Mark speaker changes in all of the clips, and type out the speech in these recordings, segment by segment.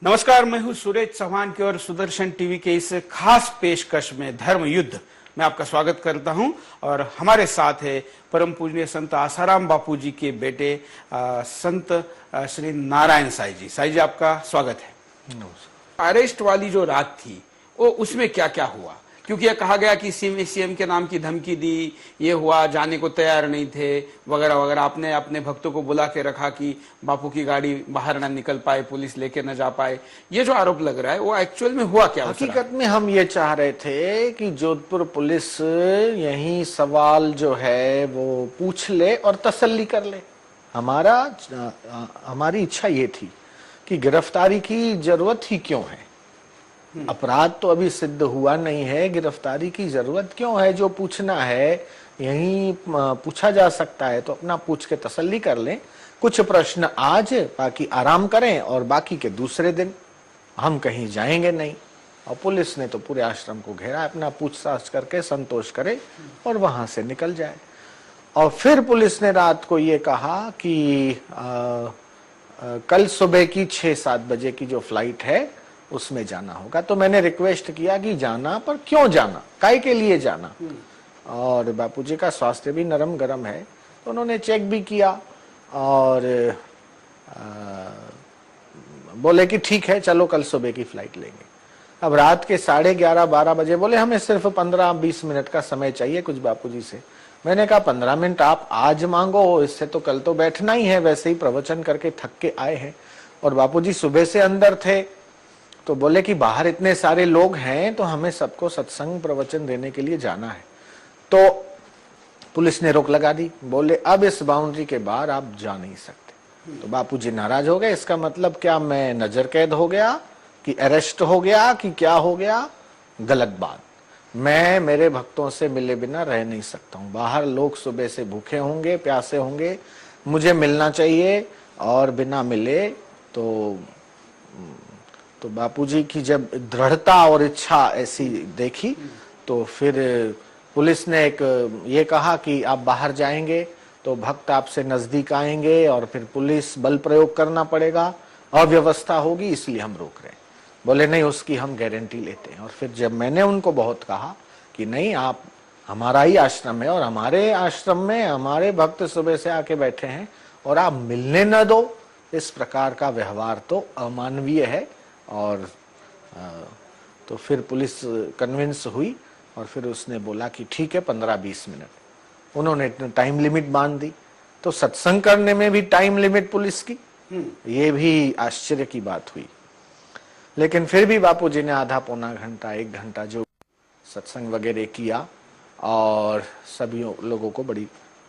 Speaker 1: नमस्कार, मैं हूं सुरेश चौहान की और सुदर्शन टीवी के इस खास पेशकश में धर्म युद्ध में आपका स्वागत करता हूं। और हमारे साथ है परम पूजनीय संत आसाराम बापू जी के बेटे संत श्री नारायण साई जी। साई जी, आपका स्वागत है। अरेस्ट वाली जो रात थी वो उसमें क्या क्या हुआ? क्योंकि यह कहा गया कि सीएम के नाम की धमकी दी, ये हुआ, जाने को तैयार नहीं थे वगैरह वगैरह। आपने अपने भक्तों को बुला के रखा कि बापू की गाड़ी बाहर ना निकल पाए, पुलिस लेके न जा पाए। ये जो आरोप लग रहा है वो एक्चुअल में हुआ क्या?
Speaker 2: हकीकत में हम ये चाह रहे थे कि जोधपुर पुलिस यही सवाल जो है वो पूछ ले और तसल्ली कर ले। हमारी इच्छा ये थी कि गिरफ्तारी की जरूरत ही क्यों है। अपराध तो अभी सिद्ध हुआ नहीं है, गिरफ्तारी की जरूरत क्यों है? जो पूछना है यही पूछा जा सकता है, तो अपना पूछ के तसल्ली कर लें। कुछ प्रश्न आज, बाकी आराम करें, और बाकी के दूसरे दिन हम कहीं जाएंगे नहीं। और पुलिस ने तो पूरे आश्रम को घेरा, अपना पूछताछ करके संतोष करे और वहां से निकल जाए। और फिर पुलिस ने रात को ये कहा कि कल सुबह की 6-7 बजे की जो फ्लाइट है उसमें जाना होगा। तो मैंने रिक्वेस्ट किया कि जाना, पर क्यों जाना, काय के लिए जाना? और बापूजी का स्वास्थ्य भी नरम गरम है, तो उन्होंने चेक भी किया और बोले कि ठीक है, चलो कल सुबह की फ्लाइट लेंगे। अब रात के 11:30-12 बजे बोले हमें सिर्फ 15-20 मिनट का समय चाहिए कुछ बापूजी से। मैंने कहा 15 मिनट आप आज मांगो, इससे तो कल तो बैठना ही है, वैसे ही प्रवचन करके थक के आए हैं। और बापूजी सुबह से अंदर थे, तो बोले कि बाहर इतने सारे लोग हैं तो हमें सबको सत्संग प्रवचन देने के लिए जाना है। तो पुलिस ने रोक लगा दी, बोले अब इस बाउंड्री के बाहर आप जा नहीं सकते। तो बापूजी नाराज हो गए। इसका मतलब क्या, मैं नजर कैद हो गया कि अरेस्ट हो गया कि क्या हो गया? गलत बात। मैं मेरे भक्तों से मिले बिना रह नहीं सकता हूं। बाहर लोग सुबह से भूखे होंगे, प्यासे होंगे, मुझे मिलना चाहिए, और बिना मिले तो बापूजी की जब दृढ़ता और इच्छा ऐसी देखी, तो फिर पुलिस ने एक ये कहा कि आप बाहर जाएंगे तो भक्त आपसे नजदीक आएंगे और फिर पुलिस बल प्रयोग करना पड़ेगा, अव्यवस्था होगी, इसलिए हम रोक रहे हैं। बोले नहीं, उसकी हम गारंटी लेते हैं। और फिर जब मैंने उनको बहुत कहा कि नहीं, आप हमारा ही आश्रम है और हमारे आश्रम में हमारे भक्त सुबह से आके बैठे हैं और आप मिलने न दो, इस प्रकार का व्यवहार तो अमानवीय है। और तो फिर पुलिस कन्विंस हुई और फिर उसने बोला कि ठीक है 15-20 मिनट। उन्होंने टाइम लिमिट बांध दी। तो सत्संग करने में भी टाइम लिमिट पुलिस की, ये भी आश्चर्य की बात हुई। लेकिन फिर भी बापूजी ने आधा पौना घंटा 1 घंटा जो सत्संग वगैरह किया, और सभी लोगों को बड़ी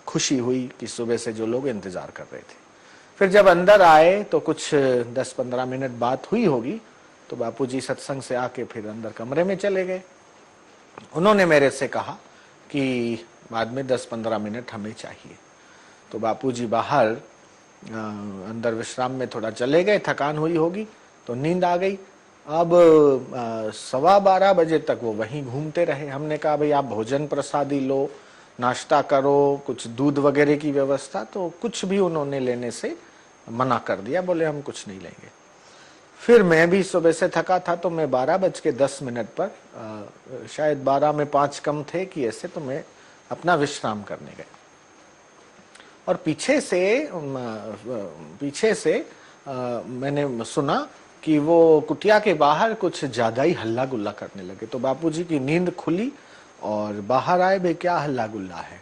Speaker 2: खुशी हुई कि सुबह से जो लोग इंतजार कर रहे थे। फिर जब अंदर आए तो कुछ 10-15 मिनट बात हुई होगी, तो बापूजी सत्संग से आके फिर अंदर कमरे में चले गए। उन्होंने मेरे से कहा कि बाद में 10-15 मिनट हमें चाहिए। तो बापूजी बाहर अंदर विश्राम में थोड़ा चले गए, थकान हुई होगी तो नींद आ गई। अब 12:15 बजे तक वो वहीं घूमते रहे। हमने कहा भाई आप भोजन प्रसादी लो, नाश्ता करो, कुछ दूध वगैरह की व्यवस्था, तो कुछ भी उन्होंने लेने से मना कर दिया, बोले हम कुछ नहीं लेंगे। फिर मैं भी सुबह से थका था, तो मैं 12:10 पर शायद 12 में 5 कम थे कि ऐसे, तो मैं अपना विश्राम करने गया। और पीछे से मैंने सुना कि वो कुटिया के बाहर कुछ ज्यादा ही हल्ला गुल्ला करने लगे। तो बापूजी की नींद खुली और बाहर आए, भाई क्या हल्ला गुल्ला है?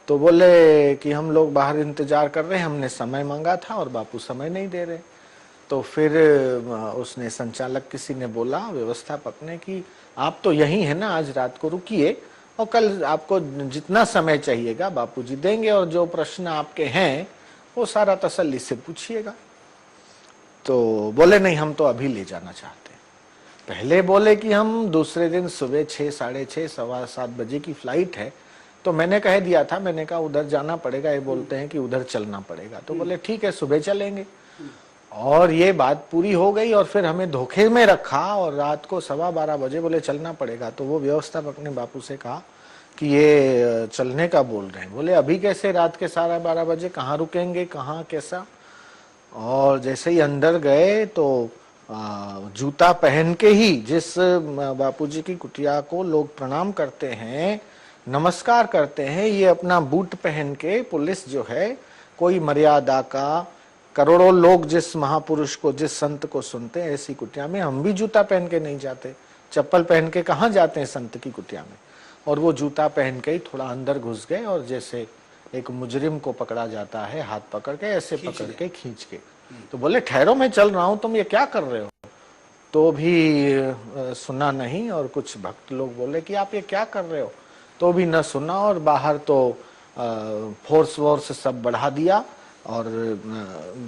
Speaker 2: तो बोले कि हम लोग बाहर इंतजार कर रहे हैं, हमने समय मांगा था और बापू समय नहीं दे रहे। तो फिर उसने संचालक किसी ने बोला व्यवस्थापक ने कि आप तो यही है ना, आज रात को रुकिए और कल आपको जितना समय चाहिएगा बापूजी देंगे, और जो प्रश्न आपके हैं वो सारा तसल्ली से पूछिएगा। तो बोले नहीं, हम तो अभी ले जाना चाहते हैं। पहले बोले कि हम दूसरे दिन सुबह 6, 6:30, 7:15 बजे की फ्लाइट है। तो मैंने कह दिया था, मैंने कहा उधर जाना पड़ेगा, ये बोलते हैं कि उधर चलना पड़ेगा। तो बोले ठीक है, सुबह चलेंगे। और ये बात पूरी हो गई और फिर हमें धोखे में रखा, और रात को 12:15 बजे बोले चलना पड़ेगा। तो वो व्यवस्थापक ने बापू से कहा कि ये चलने का बोल रहे हैं। बोले अभी कैसे, रात के 12:30 बजे, कहाँ रुकेंगे, कहाँ कैसा? और जैसे ही अंदर गए तो जूता पहन के ही जिस बापूजी की कुटिया को लोग प्रणाम करते हैं, नमस्कार करते हैं, ये अपना बूट पहन के पुलिस जो है कोई मर्यादा का, करोड़ों लोग जिस महापुरुष को, जिस संत को सुनते हैं, ऐसी कुटिया में हम भी जूता पहन के नहीं जाते, चप्पल पहन के कहाँ जाते हैं संत की कुटिया में। और वो जूता पहन के ही थोड़ा अंदर घुस गए और जैसे एक मुजरिम को पकड़ा जाता है हाथ पकड़ के, ऐसे पकड़ के खींच के, तो बोले ठहरो मैं चल रहा हूं, तुम ये क्या कर रहे हो। तो भी सुना नहीं, और कुछ भक्त लोग बोले कि आप ये क्या कर रहे हो, तो भी न सुना, और बाहर तो फोर्स वोर्स सब बढ़ा दिया और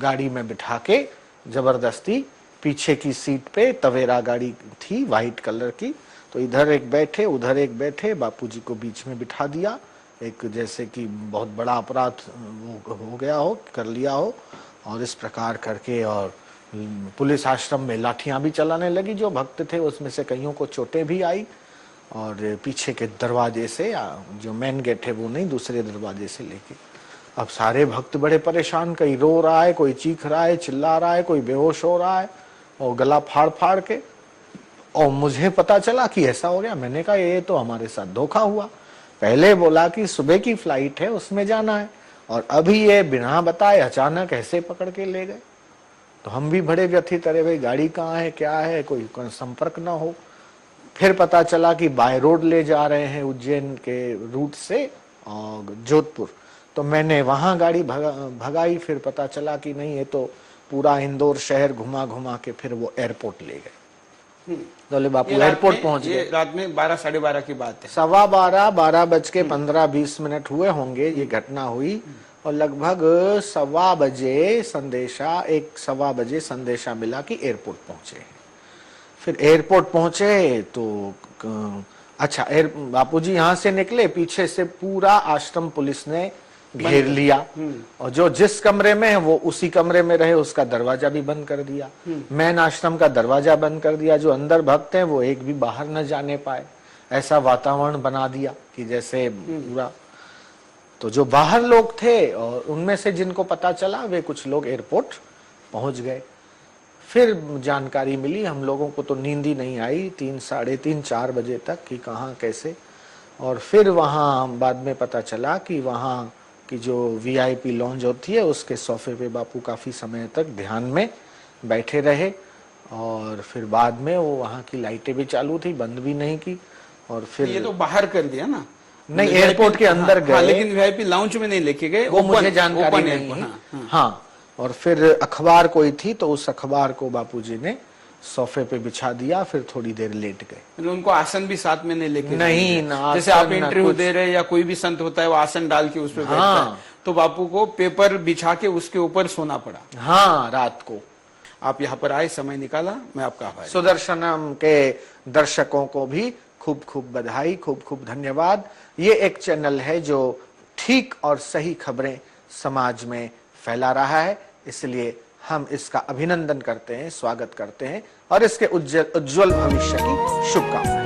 Speaker 2: गाड़ी में बिठा के जबरदस्ती पीछे की सीट पे, तवेरा गाड़ी थी वाइट कलर की, तो इधर एक बैठे उधर एक बैठे, बापूजी को बीच में बिठा दिया, एक जैसे कि बहुत बड़ा अपराध हो गया हो, कर लिया हो, और इस प्रकार करके। और पुलिस आश्रम में लाठियां भी चलाने लगी, जो भक्त थे उसमें से कईयों को चोटें भी आई, और पीछे के दरवाजे से, जो मेन गेट है वो नहीं, दूसरे दरवाजे से लेके। अब सारे भक्त बड़े परेशान, कोई रो रहा है, कोई चीख रहा है, चिल्ला रहा है, कोई बेहोश हो रहा है और गला फाड़ फाड़ के। और मुझे पता चला कि ऐसा हो गया, मैंने कहा ये तो हमारे साथ धोखा हुआ, पहले बोला कि सुबह की फ्लाइट है उसमें जाना है, और अभी ये बिना बताए अचानक ऐसे पकड़ के ले गए। तो हम भी बड़े व्यथित, अरे भाई गाड़ी कहाँ है, क्या है, कोई संपर्क ना हो। फिर पता चला कि बाय रोड ले जा रहे हैं उज्जैन के रूट से और जोधपुर, तो मैंने वहां गाड़ी भगाई। फिर पता चला कि नहीं, ये तो पूरा इंदौर शहर घुमा घुमा के फिर वो एयरपोर्ट ले गए। बोले बापू एयरपोर्ट पहुंच गए।
Speaker 1: रात में 12 साढ़े 12 की बात है,
Speaker 2: 12:15 12:15-20 होए होंगे ये घटना हुई। और लगभग 1:15 बजे संदेशा, 1:15 बजे संदेशा मिला कि एयरपोर्ट पहुंचे। फिर एयरपोर्ट पहुंचे तो अच्छा, बापूजी यहाँ से निकले, पीछे से पूरा आश्रम पुलिस ने घेर लिया, और जो जिस कमरे में है वो उसी कमरे में रहे, उसका दरवाजा भी बंद कर दिया, मेन आश्रम का दरवाजा बंद कर दिया, जो अंदर भक्त हैं वो एक भी बाहर न जाने पाए, ऐसा वातावरण बना दिया कि जैसे पूरा। तो जो बाहर लोग थे और उनमें से जिनको पता चला, वे कुछ लोग एयरपोर्ट पहुंच गए। फिर जानकारी मिली, हम लोगों को तो नींद ही नहीं आई 3, साढ़े 3, 4 बजे तक कि कहाँ कैसे। और फिर वहाँ बाद में पता चला कि वहाँ की जो VIP लॉन्ज होती है उसके सोफे पे बापू काफी समय तक ध्यान में बैठे रहे, और फिर बाद में वो वहाँ की लाइटें भी चालू थी, बंद भी नहीं की। और फिर
Speaker 1: ये तो बाहर कर दिया ना,
Speaker 2: नहीं एयरपोर्ट के अंदर गए,
Speaker 1: लेकिन VIP लाउंज में नहीं लेके गए,
Speaker 2: वो मुझे जानकारी नहीं। हाँ, और फिर अखबार कोई थी तो उस अखबार को बापूजी ने सोफे पे बिछा दिया, फिर थोड़ी देर लेट गए।
Speaker 1: उनको आसन भी साथ में नहीं लेके
Speaker 2: नहीं ना,
Speaker 1: जैसे आप इंटरव्यू दे रहे हैं या कोई भी संत होता है वो आसन डाल के उस पर बैठता है, तो बापू को पेपर बिछा के उसके ऊपर सोना पड़ा।
Speaker 2: हाँ, रात को।
Speaker 1: आप यहाँ पर आए, समय निकाला, मैं आपका आभारी।
Speaker 2: सुदर्शनम के दर्शकों को भी खूब खूब बधाई, खूब खूब धन्यवाद। ये एक चैनल है जो ठीक और सही खबरें समाज में फैला रहा है, इसलिए हम इसका अभिनंदन करते हैं, स्वागत करते हैं और इसके उज्जवल भविष्य की शुभकामनाएं।